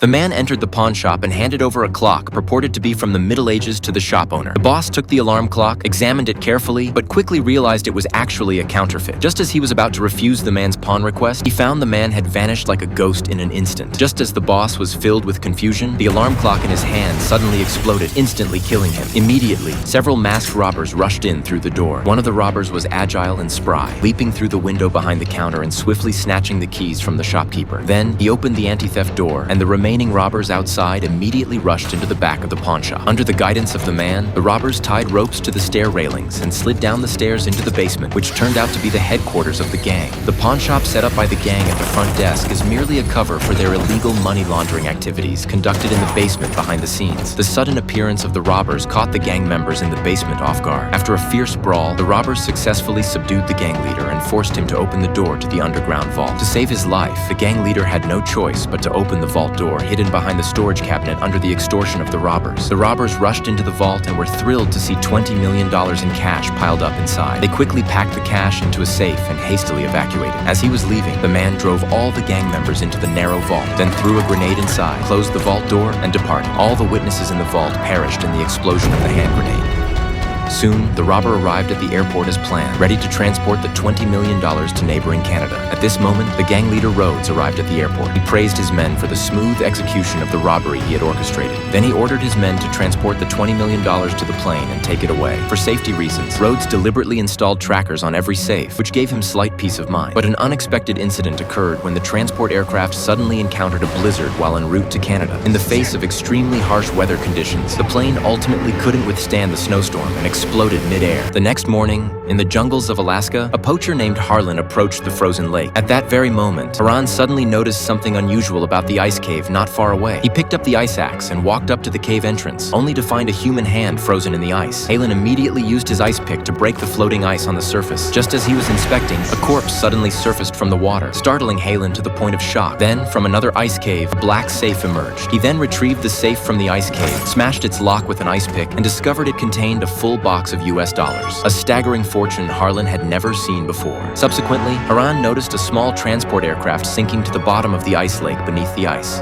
The man entered the pawn shop and handed over a clock purported to be from the Middle Ages to the shop owner. The boss took the alarm clock, examined it carefully, but quickly realized it was actually a counterfeit. Just as he was about to refuse the man's pawn request, he found the man had vanished like a ghost in an instant. Just as the boss was filled with confusion, the alarm clock in his hand suddenly exploded, instantly killing him. Immediately, several masked robbers rushed in through the door. One of the robbers was agile and spry, leaping through the window behind the counter and swiftly snatching the keys from the shopkeeper. Then, he opened the anti-theft door, and the remaining robbers outside immediately rushed into the back of the pawn shop. Under the guidance of the man, the robbers tied ropes to the stair railings and slid down the stairs into the basement, which turned out to be the headquarters of the gang. The pawn shop set up by the gang at the front desk is merely a cover for their illegal money laundering activities conducted in the basement behind the scenes. The sudden appearance of the robbers caught the gang members in the basement off guard. After a fierce brawl, the robbers successfully subdued the gang leader and forced him to open the door to the underground vault. To save his life, the gang leader had no choice but to open the vault door hidden behind the storage cabinet under the extortion of the robbers. The robbers rushed into the vault and were thrilled to see $20 million in cash piled up inside. They quickly packed the cash into a safe and hastily evacuated. As he was leaving, the man drove all the gang members into the narrow vault, then threw a grenade inside, closed the vault door, and departed. All the witnesses in the vault perished in the explosion of the hand grenade. Soon, the robber arrived at the airport as planned, ready to transport the $20 million to neighboring Canada. At this moment, the gang leader Rhodes arrived at the airport. He praised his men for the smooth execution of the robbery he had orchestrated. Then he ordered his men to transport the $20 million to the plane and take it away. For safety reasons, Rhodes deliberately installed trackers on every safe, which gave him slight peace of mind. But an unexpected incident occurred when the transport aircraft suddenly encountered a blizzard while en route to Canada. In the face of extremely harsh weather conditions, the plane ultimately couldn't withstand the snowstorm and exploded mid-air. The next morning, in the jungles of Alaska, a poacher named Harlan approached the frozen lake. At that very moment, Haran suddenly noticed something unusual about the ice cave not far away. He picked up the ice axe and walked up to the cave entrance, only to find a human hand frozen in the ice. Halen immediately used his ice pick to break the floating ice on the surface. Just as he was inspecting, a corpse suddenly surfaced from the water, startling Halen to the point of shock. Then, from another ice cave, a black safe emerged. He then retrieved the safe from the ice cave, smashed its lock with an ice pick, and discovered it contained a full box of US dollars, a staggering fortune Harlan had never seen before. Subsequently, Haran noticed a small transport aircraft sinking to the bottom of the ice lake beneath the ice.